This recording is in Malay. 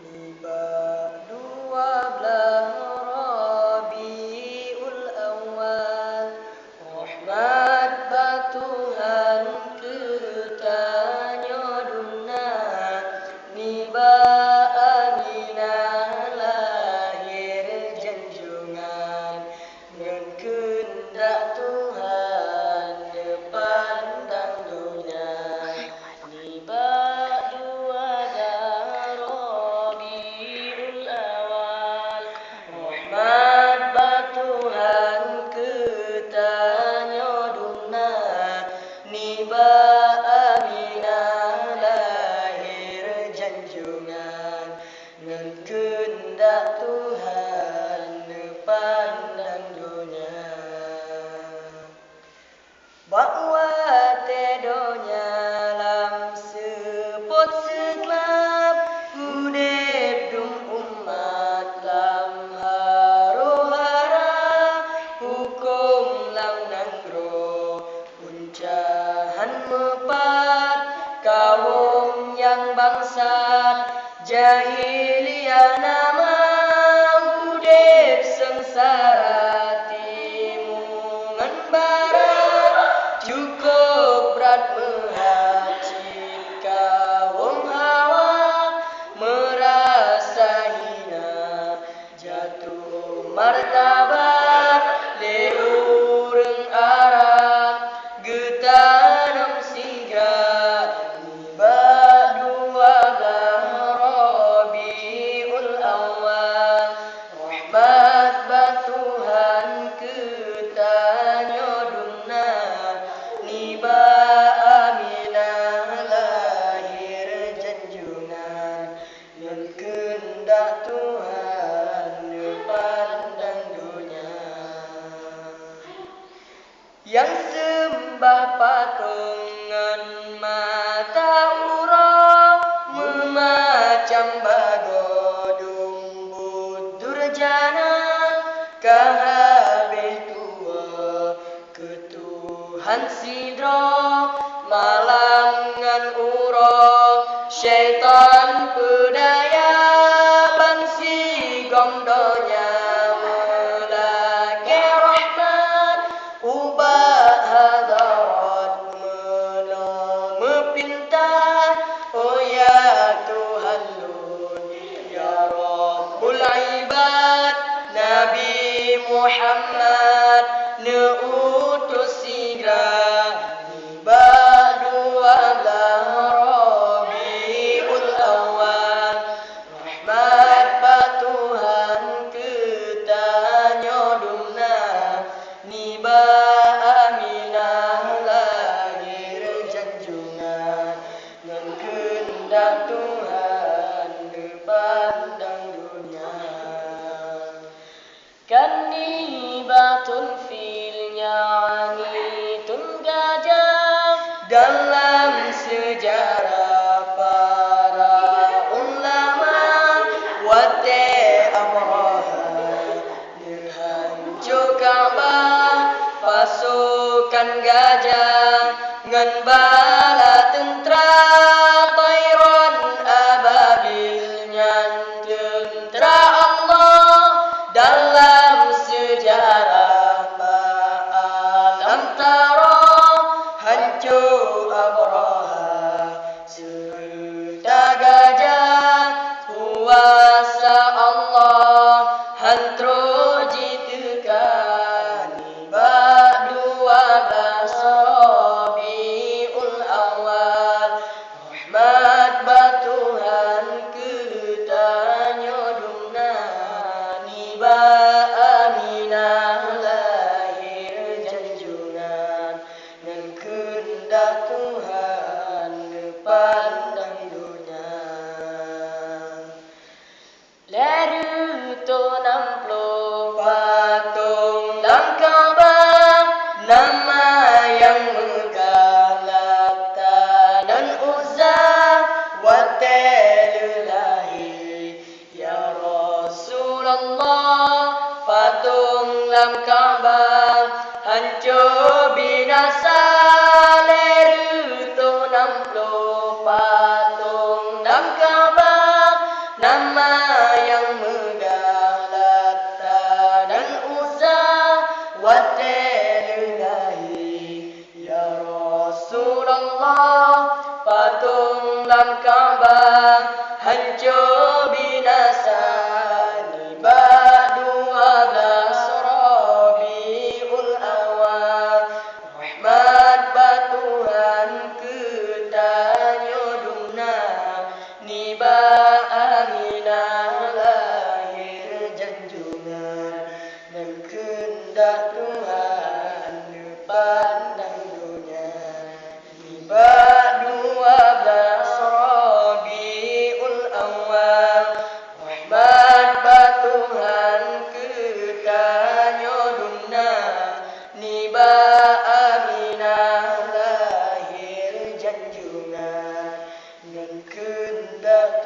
Tiba 12 Rabiul Awal, rahmat batuhan ketanya dunna, niba Aminah lahir junjungan, ngan kehendak Tuhan depandang dunia. Niba kehendak Tuhan pandang dunia, bahwa tedonya lam sepot segelap udep dum umat lam haru-hara, hukum lam nangro puncahan mepat kaum yang bangsat jahiliyah nama udep sengsara timungan barat, cukup berat menghajit kaum hawa, merasa hina jatuh martabat le urang Arab getanam sigra. Kehendak Tuhan pandang dunia, yang sembah patungan mata urang memacam bagodung durjana, kahabeh tua ketuhan sidro malangan urang syaitan pedaya bangsi gomdonya melake rahmat ubah hadarat mepinta. Oh ya Tuhan lun ya Rabbul ibad, Nabi Muhammad neutus sigra niba 12 Rabiul Awal, rahmat batuhan ketanya dumna, niba Aminah lahir junjungan, ngan kehendak Tuhan depandang dunia. Kan nibatun filnya anitun gajah dalam sejarah para ulama, wate Abraha dirhancur Ka'bah pasukan gajah ngan bala tentera tayron ababil nyan tentera Allah dalam sejarah ma'alam taro hancur Abraha serta gajah, kuasa Allah hantro jitekan niba 12 Rabiul Awal, rahmat batuhan ketanya dumna, niba Aminah lahir junjungan, dan kehendak Tuhan pandang dunia. Leru to namplo patung dan Ka'bah, nama yang menggalata dan Uzza watelulahi ya Rasulullah, patung lam Ka'bah hancur binasa. Leru to namplo patung dan Ka'bah, nama lam Ka'bah hancur binasa ni dua belas Rabiul Awal. Rahmat batuhan ketanyo duna ni Aminah lahir janjungan dan kehendak Tuhan dipandang dunia ni 12 Rabiul Awal. Rahmat batuhan ketanyo duna ni Aminah lahir janjungan dan kehendak